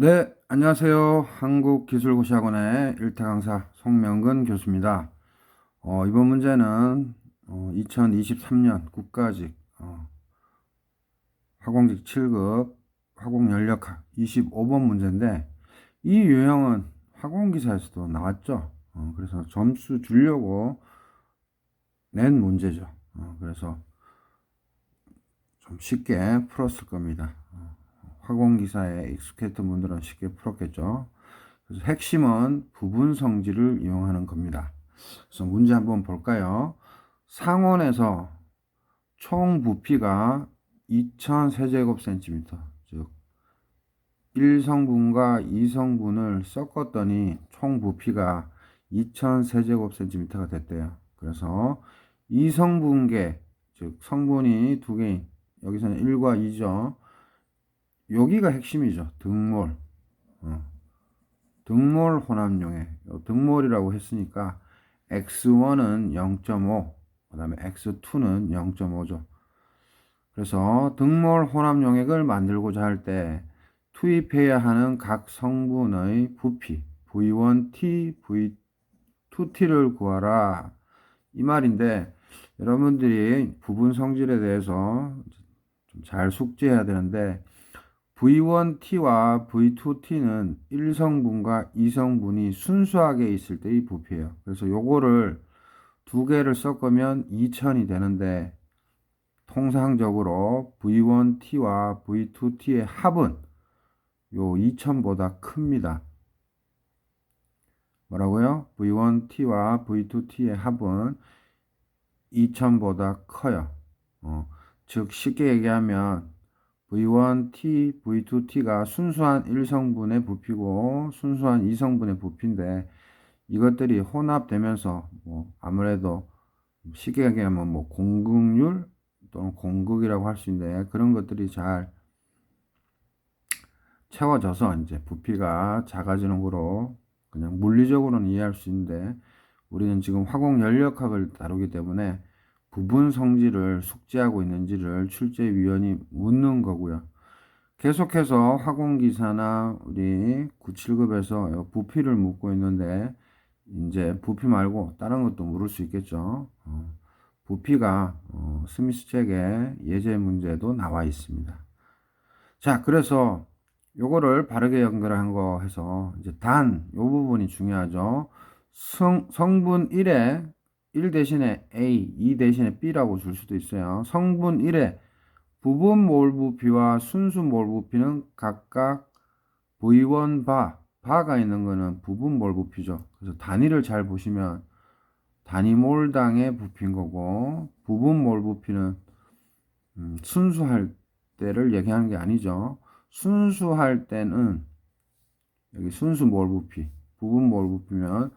네, 안녕하세요. 한국기술고시학원의 일타 강사 송명근 교수입니다. 이번 문제는 2023년 국가직 화공직 7급 화공연력학 25번 문제인데 이 유형은 화공기사에서도 나왔죠. 그래서 점수 주려고 낸 문제죠. 그래서 좀 쉽게 풀었을 겁니다. 화공기사에 익숙했던 분들은 쉽게 풀었겠죠. 그래서 핵심은 부분 성질을 이용하는 겁니다. 그래서 문제 한번 볼까요? 상온에서 총 부피가 2000세제곱센티미터, 즉 1성분과 2성분을 섞었더니 총 부피가 2000세제곱센티미터가 됐대요. 그래서 2성분계, 즉 성분이 두 개인, 여기서는 1과 2죠. 여기가 핵심이죠. 등몰. 등몰 혼합용액. 등몰이라고 했으니까 X1은 0.5, 그 다음에 X2는 0.5죠. 그래서 등몰 혼합용액을 만들고자 할 때 투입해야 하는 각 성분의 부피 V1T, V2T를 구하라. 이 말인데 여러분들이 부분 성질에 대해서 좀 잘 숙지해야 되는데 V1T와 V2T는 1성분과 2성분이 순수하게 있을 때의 부피예요. 그래서 요거를 두 개를 섞으면 2000이 되는데 통상적으로 V1T와 V2T의 합은 요 2000보다 큽니다. 뭐라고요? V1T와 V2T의 합은 2000보다 커요. 즉 쉽게 얘기하면 V1T, V2T가 순수한 1성분의 부피고 순수한 2성분의 부피인데 이것들이 혼합되면서 아무래도 쉽게 얘기하면 공극률 또는 공극이라고 할 수 있는데 그런 것들이 잘 채워져서 이제 부피가 작아지는 거로 그냥 물리적으로는 이해할 수 있는데 우리는 지금 화공연력학을 다루기 때문에 부분 성질을 숙지하고 있는지를 출제위원이 묻는 거고요. 계속해서 화공기사나 우리 97급에서 부피를 묻고 있는데 이제 부피 말고 다른 것도 물을 수 있겠죠. 부피가 스미스 책의 예제 문제도 나와 있습니다. 자, 그래서 요거를 바르게 연결한 거 해서 이제 요 부분이 중요하죠. 성분 1에 1 대신에 A, 2 대신에 B라고 줄 수도 있어요. 성분 1에 부분 몰 부피와 순수 몰 부피는 각각 V1 바가 있는 거는 부분 몰 부피죠. 그래서 단위를 잘 보시면 단위 몰당의 부피인 거고 부분 몰 부피는 순수할 때를 얘기하는 게 아니죠. 순수할 때는 여기 순수 몰 부피, 부분 몰 부피면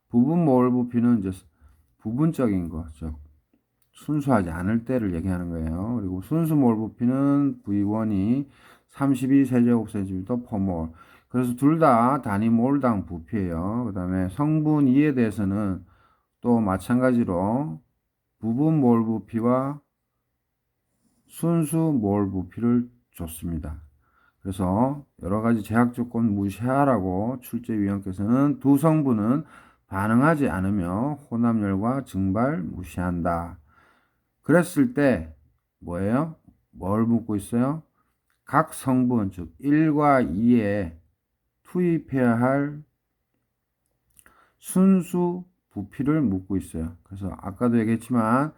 부분 몰 부피는 이제 부분적인 거, 즉 순수하지 않을 때를 얘기하는 거예요. 그리고 순수 몰 부피는 V1이 32세제곱센티미터 퍼몰. 그래서 둘 다 단위 몰당 부피예요. 그 다음에 성분 2에 대해서는 또 마찬가지로 부분 몰 부피와 순수 몰 부피를 줬습니다. 그래서 여러 가지 제약 조건 무시하라고 출제위원께서는 두 성분은 반응하지 않으며 혼합열과 증발 무시한다. 그랬을 때 뭐예요? 뭘 묻고 있어요? 각 성분 즉 1과 2에 투입해야 할 순수 부피를 묻고 있어요. 그래서 아까도 얘기했지만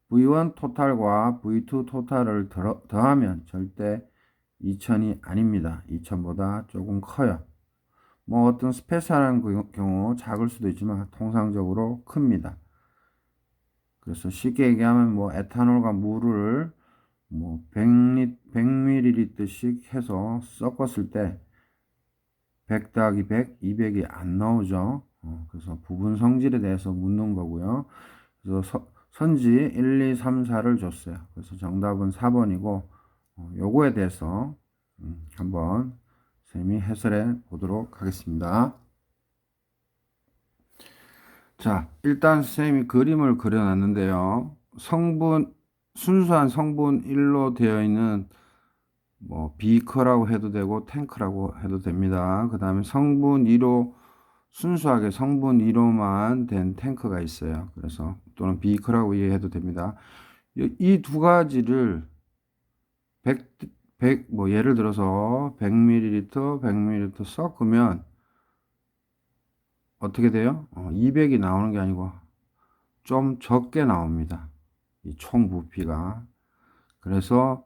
V1 토탈과 V2 토탈을 더하면 절대 2000이 아닙니다. 2000보다 조금 커요. 어떤 스페셜한 경우 작을 수도 있지만 통상적으로 큽니다. 그래서 쉽게 얘기하면 에탄올과 물을 100ml씩 해서 섞었을 때 100 더하기 100, 200이 안 나오죠. 그래서 부분 성질에 대해서 묻는 거고요. 그래서 선지 1, 2, 3, 4를 줬어요. 그래서 정답은 4번이고 요거에 대해서 한번 선생님이 해설해 보도록 하겠습니다. 자, 일단 선생님이 그림을 그려놨는데요. 순수한 성분 1로 되어 있는 뭐 비커라고 해도 되고 탱크라고 해도 됩니다. 그 다음에 성분 2로 순수하게 성분 2로만 된 탱크가 있어요. 그래서 또는 비커라고 이해해도 됩니다. 이 두 가지를 100, 뭐 예를 들어서 100ml, 100ml 섞으면 어떻게 돼요? 200이 나오는 게 아니고 좀 적게 나옵니다. 이 총 부피가. 그래서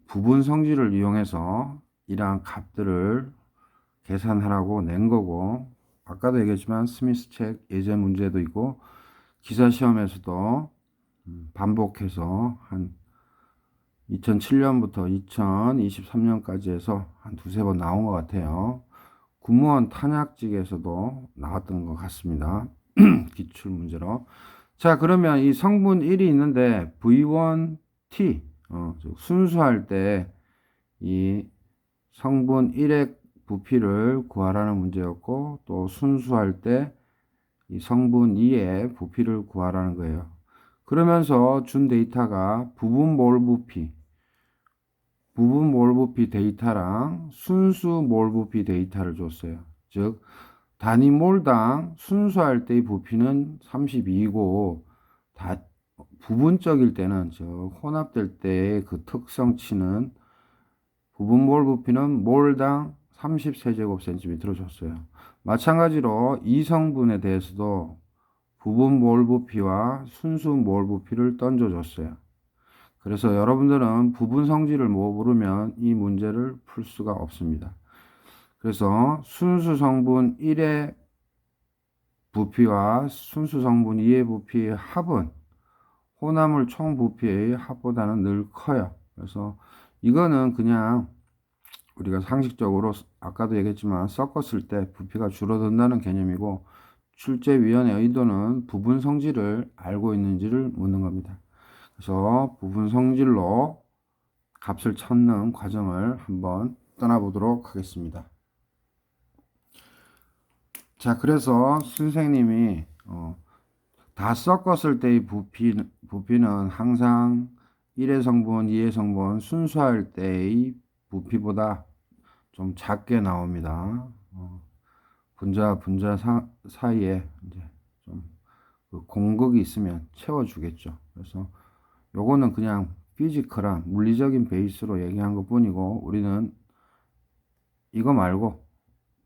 부분 성질을 이용해서 이러한 값들을 계산하라고 낸 거고, 아까도 얘기했지만 스미스 책 예제 문제도 있고 기사 시험에서도 반복해서 한 2007년부터 2023년까지 해서 한 두세 번 나온 것 같아요. 군무원 탄약직에서도 나왔던 것 같습니다. 기출 문제로. 자, 그러면 이 성분 1이 있는데 V1T 순수할 때 이 성분 1의 부피를 구하라는 문제였고, 또 순수할 때 이 성분 2의 부피를 구하라는 거예요. 그러면서 준 데이터가 부분 몰 부피 데이터랑 순수 몰 부피 데이터를 줬어요. 즉 단위 몰당 순수할 때의 부피는 32이고 부분적일 때는 혼합될 때의 그 특성치는 부분 몰 부피는 몰당 30세제곱센티미터로 줬어요. 마찬가지로 이 성분에 대해서도 부분 몰 부피와 순수 몰 부피를 던져줬어요. 그래서 여러분들은 부분 성질을 모르면 이 문제를 풀 수가 없습니다. 그래서 순수 성분 1의 부피와 순수 성분 2의 부피의 합은 혼합물 총 부피의 합보다는 늘 커요. 그래서 이거는 그냥 우리가 상식적으로 아까도 얘기했지만 섞었을 때 부피가 줄어든다는 개념이고, 출제위원회 의도는 부분 성질을 알고 있는지를 묻는 겁니다. 그래서 부분 성질로 값을 찾는 과정을 한번 떠나보도록 하겠습니다. 자, 그래서 선생님이 다 섞었을 때의 부피는 항상 1의 성분, 2의 성분 순수할 때의 부피보다 좀 작게 나옵니다. 분자 사이에 이제 좀그 공극이 있으면 채워주겠죠. 그래서 요거는 그냥 피지컬한 물리적인 베이스로 얘기한 것 뿐이고, 우리는 이거 말고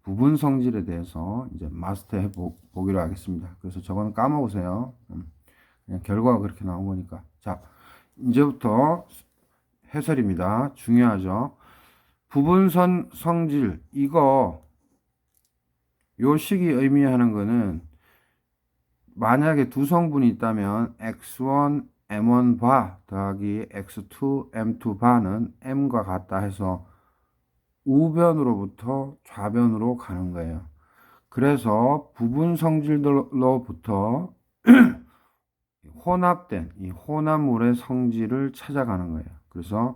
부분 성질에 대해서 이제 마스터해 보기로 하겠습니다. 그래서 저거는 까먹으세요. 그냥 결과가 그렇게 나온 거니까. 자, 이제부터 해설입니다. 중요하죠. 부분 성질, 이거 요 식이 의미하는 거는 만약에 두 성분이 있다면 x1 m1 바 더하기 x2 m2 바는 m과 같다 해서 우변으로부터 좌변으로 가는 거예요. 그래서 부분 성질로부터 혼합된 이 혼합물의 성질을 찾아가는 거예요. 그래서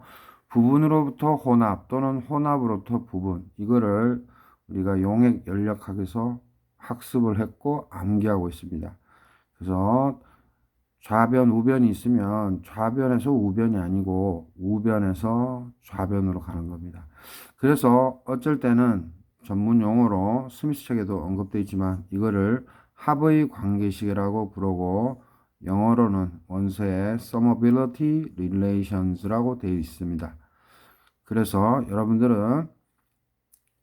부분으로부터 혼합 또는 혼합으로부터 부분, 이거를 우리가 용액 연력학에서 학습을 했고 암기하고 있습니다. 그래서 좌변, 우변이 있으면 좌변에서 우변이 아니고 우변에서 좌변으로 가는 겁니다. 그래서 어쩔 때는 전문 용어로 스미스 책에도 언급되어 있지만 이거를 합의 관계식이라고 부르고, 영어로는 원서에 summability relations라고 되어 있습니다. 그래서 여러분들은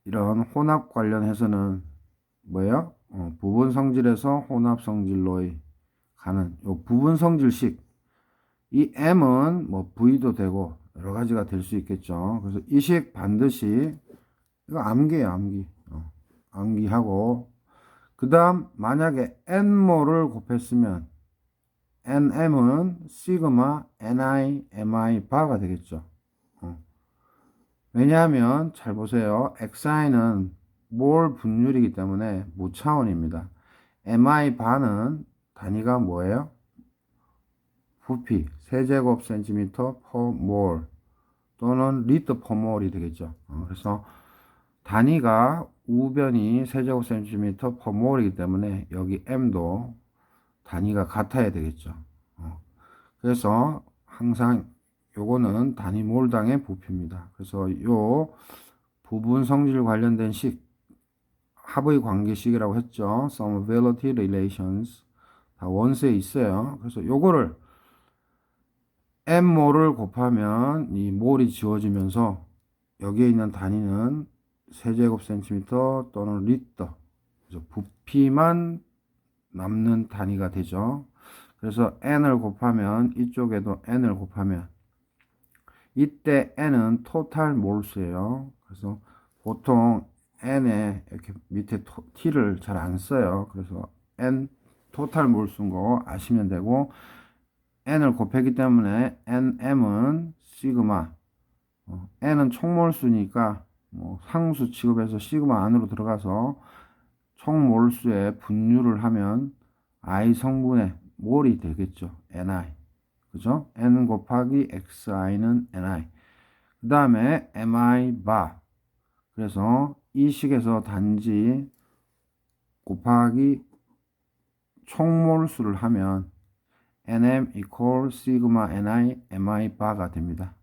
이런 혼합 관련해서는 뭐예요? 부분 성질에서 혼합 성질로의 가는 요 부분 성질식, 이 m은 뭐 v도 되고 여러 가지가 될 수 있겠죠. 그래서 이 식 반드시 이거 암기예요. 암기하고, 그 다음 만약에 n모를 곱했으면 nm은 시그마 ni mi 바가 되겠죠. 왜냐하면 잘 보세요. xi는 몰 분율이기 때문에 무차원입니다. mi 바는 단위가 뭐예요? 부피 세제곱센티미터 per 몰 또는 리터 per 몰이 되겠죠. 그래서 단위가 우변이 세제곱센티미터 per 몰이기 때문에 여기 m도 단위가 같아야 되겠죠. 그래서 항상 요거는 단위 몰당의 부피입니다. 그래서 요 부분 성질 관련된 식, 합의 관계식이라고 했죠. Summability relations. 다 원소에 있어요. 그래서 요거를 m몰을 곱하면 이 몰이 지워지면서 여기에 있는 단위는 세제곱센티미터 또는 리터. 그래서 부피만 남는 단위가 되죠. 그래서 n을 곱하면 이쪽에도 n을 곱하면 이때 n은 토탈 몰수예요. 그래서 보통 n에 이렇게 밑에 t를 잘 안 써요. 그래서 n 토탈 몰수인 거 아시면 되고 n을 곱했기 때문에 nm은 시그마 n은 총몰수니까 뭐 상수 취급해서 시그마 안으로 들어가서 총몰수의 분류를 하면 I 성분의 몰이 되겠죠. ni 그죠? n 곱하기 xi는 ni 그 다음에 mi 바 그래서 이 식에서 단지 곱하기 총몰수를 하면 nm equal 시그마 ni mi 바가 됩니다.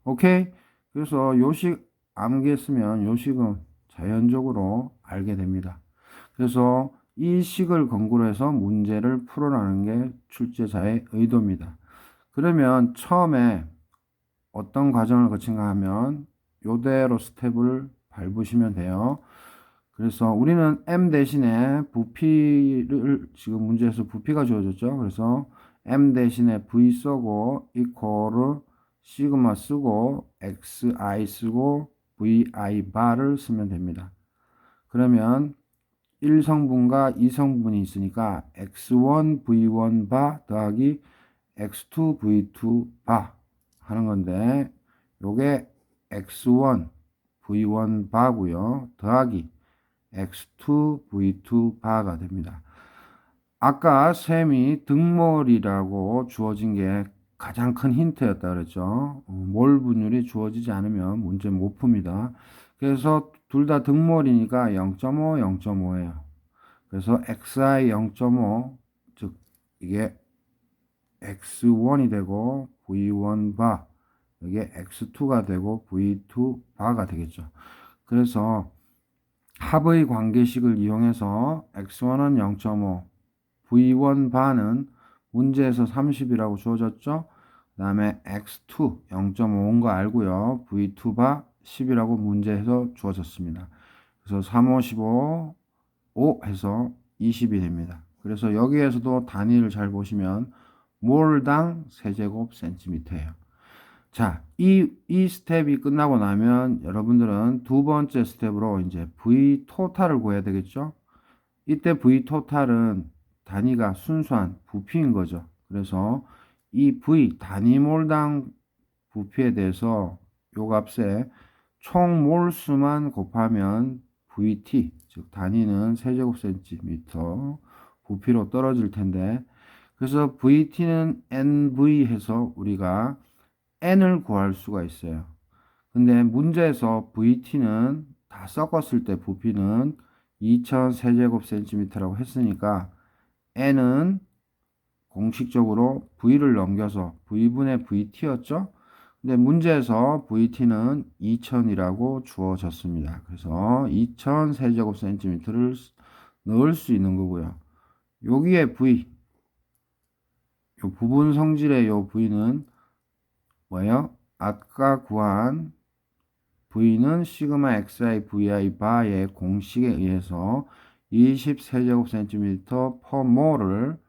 오케이? 그래서 요식 암기했으면 요식은 자연적으로 알게 됩니다. 그래서 이 식을 근거로 해서 문제를 풀어나가는 게 출제자의 의도입니다. 그러면 처음에 어떤 과정을 거친가 하면 요대로 스텝을 밟으시면 돼요. 그래서 우리는 m 대신에 부피를 지금 문제에서 부피가 주어졌죠. 그래서 m 대신에 v 쓰고 equal 시그마 쓰고 xi 쓰고 vi 바를 쓰면 됩니다. 그러면 1성분과 2성분이 있으니까 x1 v1 바 더하기 x2 v2 바 하는 건데 요게 x1 v1 바고요. 더하기 x2 v2 바가 됩니다. 아까 셈이 등몰이라고 주어진 게 가장 큰 힌트였다 그랬죠. 몰 분율이 주어지지 않으면 문제 못 풉니다. 그래서 둘 다 등몰이니까 0.5, 0.5예요. 그래서 xi 0.5, 즉 이게 x1이 되고 v1 바, 이게 x2가 되고 v2 바가 되겠죠. 그래서 합의 관계식을 이용해서 x1은 0.5, v1 바는 문제에서 30이라고 주어졌죠. 그 다음에 x2 0.5인 거 알고요. v2 바 10이라고 문제에서 주어졌습니다. 그래서 3, 5, 15, 5 해서 20이 됩니다. 그래서 여기에서도 단위를 잘 보시면 몰당 세제곱 센티미터예요. 자, 이 스텝이 끝나고 나면 여러분들은 두 번째 스텝으로 이제 V 토탈을 구해야 되겠죠? 이때 V 토탈은 단위가 순수한 부피인 거죠. 그래서 이 V 단위 몰당 부피에 대해서 요 값에 총 몰수만 곱하면 VT, 즉 단위는 세제곱센티미터 부피로 떨어질 텐데 그래서 VT는 NV 해서 우리가 N을 구할 수가 있어요. 근데 문제에서 VT는 다 섞었을 때 부피는 2000 세제곱센티미터라고 했으니까 N은 공식적으로 V를 넘겨서 V분의 VT였죠? 근데 문제에서 VT는 2000이라고 주어졌습니다. 그래서 2000 세제곱센티미터를 넣을 수 있는 거고요. 여기에 V, 요 부분 성질의 요 V는 뭐예요? 아까 구한 V는 시그마 xi vi 바의 공식에 의해서 20 세제곱센티미터 per 몰을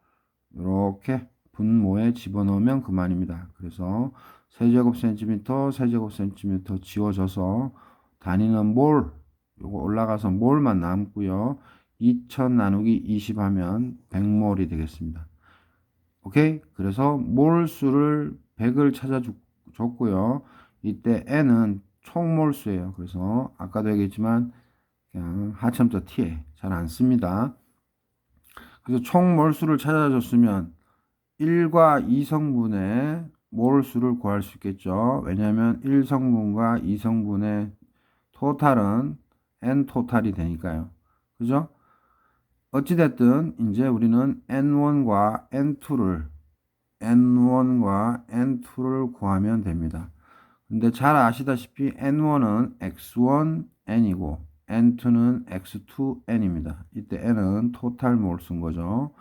이렇게 분모에 집어넣으면 그만입니다. 그래서 세제곱센티미터 지워져서 단위는 몰, 요거 올라가서 몰만 남고요. 2000 나누기 20 하면 100몰이 되겠습니다. 오케이? 그래서 몰수를 100을 찾아줬고요. 이때 n은 총몰수예요. 그래서 아까도 얘기했지만 그냥 하첨자 t에 잘 안 씁니다. 그래서 총몰수를 찾아줬으면 1과 2성분의 몰수를 구할 수 있겠죠. 왜냐하면 1성분과 2성분의 토탈은 n 토탈이 되니까요. 그죠? 어찌됐든 이제 우리는 n1과 n2를 N1과 N2를 구하면 됩니다. 근데 잘 아시다시피 N1은 X1, N이고 N2는 X2, N입니다. 이때 N은 토탈 몰 쓴 거죠.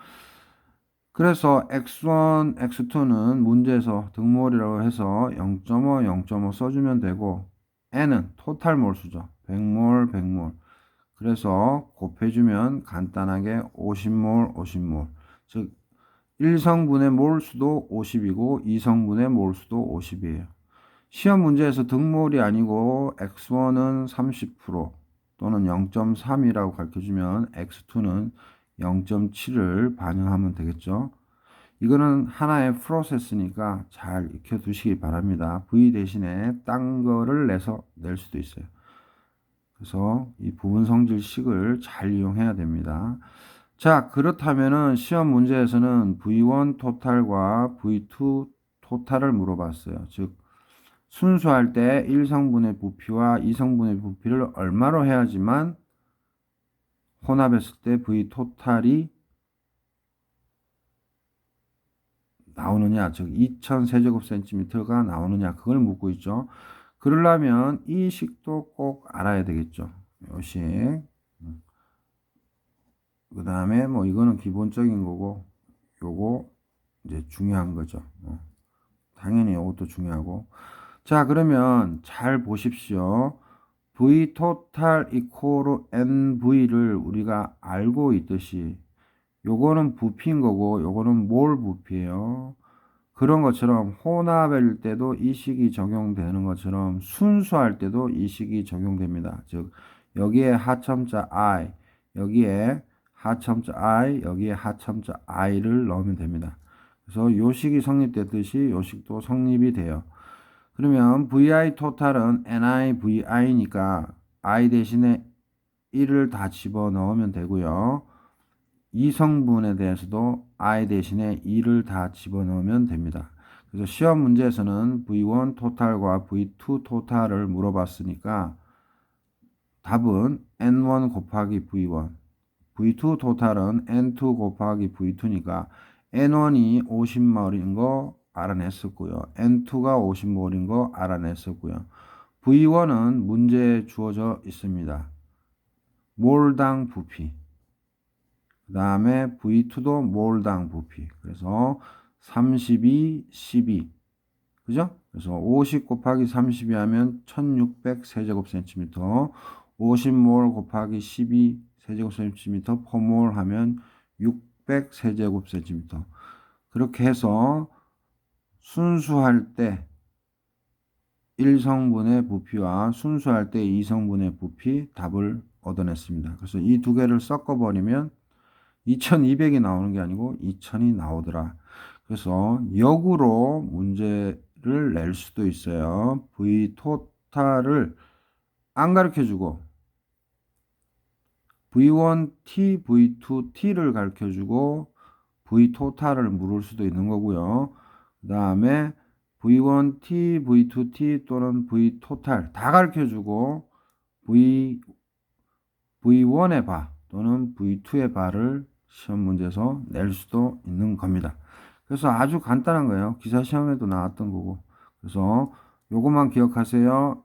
그래서 X1, X2는 문제에서 등몰이라고 해서 0.5, 0.5 써주면 되고 N은 토탈 몰수죠. 100몰, 100몰. 그래서 곱해주면 간단하게 50몰, 50몰. 즉 1성분의 몰수도 50이고 2성분의 몰수도 50이에요. 시험 문제에서 등몰이 아니고 X1은 30% 또는 0.3이라고 가르쳐주면 X2는 0.7을 반영하면 되겠죠. 이거는 하나의 프로세스니까 잘 익혀두시기 바랍니다. V 대신에 딴 거를 내서 낼 수도 있어요. 그래서 이 부분 성질식을 잘 이용해야 됩니다. 자, 그렇다면은 시험 문제에서는 V1 토탈과 V2 토탈을 물어봤어요. 즉, 순수할 때 1성분의 부피와 2성분의 부피를 얼마로 해야지만 혼합했을 때 V 토탈이 나오느냐, 즉 2000세제곱센티미터가 나오느냐, 그걸 묻고 있죠. 그러려면 이 식도 꼭 알아야 되겠죠. 요 식. 그 다음에 뭐 이거는 기본적인 거고, 요거 이제 중요한 거죠. 당연히 이것도 중요하고. 자, 그러면 잘 보십시오. V 토탈 이코르 NV를 우리가 알고 있듯이 요거는 부피인 거고 요거는 몰 부피예요. 그런 것처럼 혼합일 때도 이 식이 적용되는 것처럼 순수할 때도 이 식이 적용됩니다. 즉 여기에 하첨자 I, 여기에 하첨자 I, 여기에 하첨자 I를 넣으면 됩니다. 그래서 요 식이 성립되듯이 요 식도 성립이 돼요. 그러면 VI 토탈은 NIVI니까 I 대신에 1을 다 집어넣으면 되고요. 이 성분에 대해서도 I 대신에 2를 다 집어넣으면 됩니다. 그래서 시험 문제에서는 V1 토탈과 V2 토탈을 물어봤으니까 답은 N1 곱하기 V1, V2 토탈은 N2 곱하기 V2니까 N1이 50몰인 거 알아냈었고요. N2가 50몰인 거 알아냈었고요. V1은 문제에 주어져 있습니다. 몰당 부피. 그 다음에 V2도 몰당 부피. 그래서 32, 12. 그죠? 그래서 50 곱하기 32 하면 1600 세제곱센티미터. 50몰 곱하기 12 세제곱센티미터 퍼몰 하면 600 세제곱센티미터. 그렇게 해서 순수할 때 1성분의 부피와 순수할 때 2성분의 부피 답을 얻어냈습니다. 그래서 이 두 개를 섞어버리면 2200이 나오는 게 아니고 2000이 나오더라. 그래서 역으로 문제를 낼 수도 있어요. V 토탈을 안 가르쳐주고 V1T, V2T를 가르쳐주고 V 토탈을 물을 수도 있는 거고요. 그 다음에 V1T, V2T 또는 V 토탈 다 가르쳐주고 V1의 바 또는 V2의 바를 시험 문제에서 낼 수도 있는 겁니다. 그래서 아주 간단한 거예요. 기사 시험에도 나왔던 거고. 그래서 요것만 기억하세요.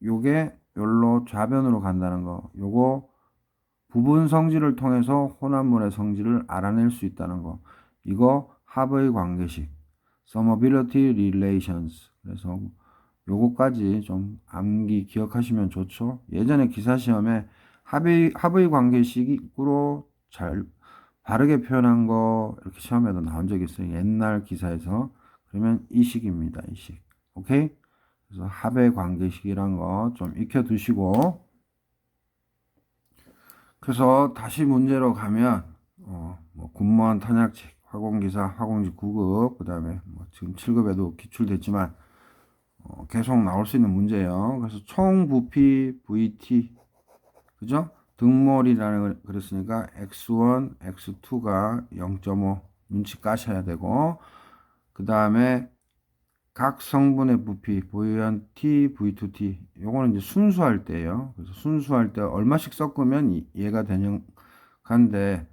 요게 요로 좌변으로 간다는 거. 요거 부분 성질을 통해서 혼합물의 성질을 알아낼 수 있다는 거. 이거 합의 관계식. Summability Relations. 그래서 요거까지 좀 암기 기억하시면 좋죠. 예전에 기사 시험에 합의 관계식으로 잘 바르게 표현한 거 이렇게 시험에도 나온 적이 있어요. 옛날 기사에서. 그러면 이 식입니다. 이 식. 오케이? 그래서 합의 관계식이란 거 좀 익혀 두시고. 그래서 다시 문제로 가면 뭐 군무원 탄약직, 화공기사, 화공직 9급, 그다음에 뭐 지금 7급에도 기출됐지만 계속 나올 수 있는 문제예요. 그래서 총 부피 VT, 그죠? 등몰이라는 걸 그랬으니까 X1, X2가 0.5 눈치 까셔야 되고, 그 다음에 각 성분의 부피 V1 T, V2 T, 요거는 이제 순수할 때예요. 그래서 순수할 때 얼마씩 섞으면 얘가 되는 간데,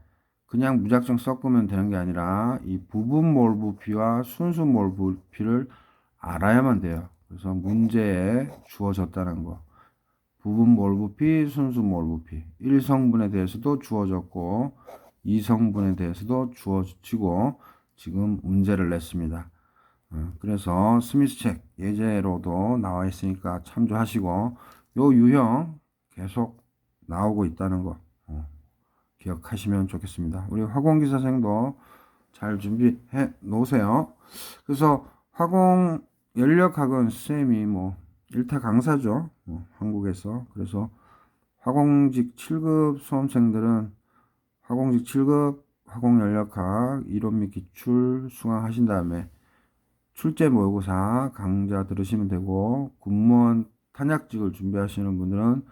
그냥 무작정 섞으면 되는 게 아니라 이 부분 몰 부피와 순수 몰 부피를 알아야만 돼요. 그래서 문제에 주어졌다는 거. 부분 몰 부피, 순수 몰 부피. 1성분에 대해서도 주어졌고 2성분에 대해서도 주어지고 지금 문제를 냈습니다. 그래서 스미스 책 예제로도 나와 있으니까 참조하시고 요 유형 계속 나오고 있다는 거 기억하시면 좋겠습니다. 우리 화공기사생도 잘 준비해 놓으세요. 그래서 화공 연력학은 쌤이 뭐 일타 강사죠. 한국에서. 그래서 화공직 7급 수험생들은 화공직 7급 화공연력학 이론 및 기출 수강하신 다음에 출제 모의고사 강좌 들으시면 되고 군무원 탄약직을 준비하시는 분들은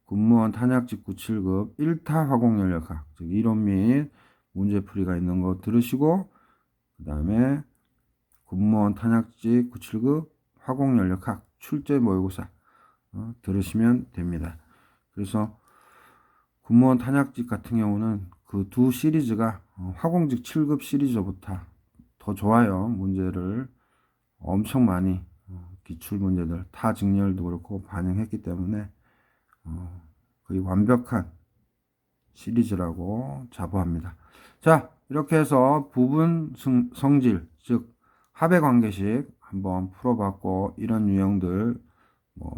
군무원 탄약직 97급 1타 화공연력학 즉 이론 및 문제풀이가 있는 거 들으시고 그 다음에 군무원 탄약직 97급 화공연력학 출제 모의고사 들으시면 됩니다. 그래서 군무원 탄약직 같은 경우는 그 두 시리즈가 화공직 7급 시리즈부터 더 좋아요. 문제를 엄청 많이 기출 문제들 타 직렬도 그렇고 반영했기 때문에 거의 완벽한 시리즈라고 자부합니다. 자, 이렇게 해서 부분 성질 즉 합의 관계식 한번 풀어봤고 이런 유형들 뭐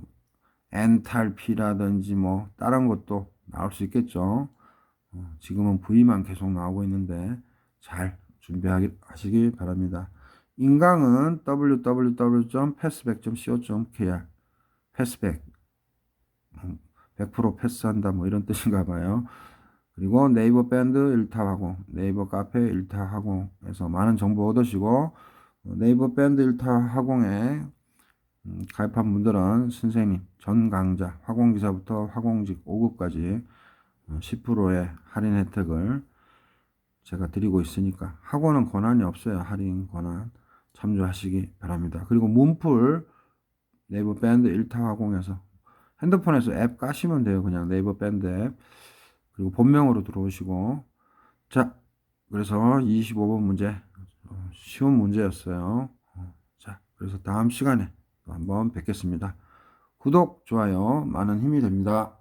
엔탈피라든지 뭐 다른 것도 나올 수 있겠죠. 지금은 V만 계속 나오고 있는데 잘 준비하시기 바랍니다. 인강은 www.패스백.co.kr 패스백 100% 패스한다 뭐 이런 뜻인가 봐요. 그리고 네이버 밴드 1타 화공, 네이버 카페 1타 화공에서 많은 정보 얻으시고 네이버 밴드 1타 화공에 가입한 분들은 선생님 전 강좌 화공기사부터 화공직 5급까지 10%의 할인 혜택을 제가 드리고 있으니까 학원은 권한이 없어요. 할인 권한 참조하시기 바랍니다. 그리고 문풀 네이버 밴드 1타 화공에서 핸드폰에서 앱 까시면 돼요. 그냥 네이버 밴드 앱. 그리고 본명으로 들어오시고 자 그래서 25번 문제 쉬운 문제였어요. 자 그래서 다음 시간에 또 한번 뵙겠습니다. 구독, 좋아요 많은 힘이 됩니다.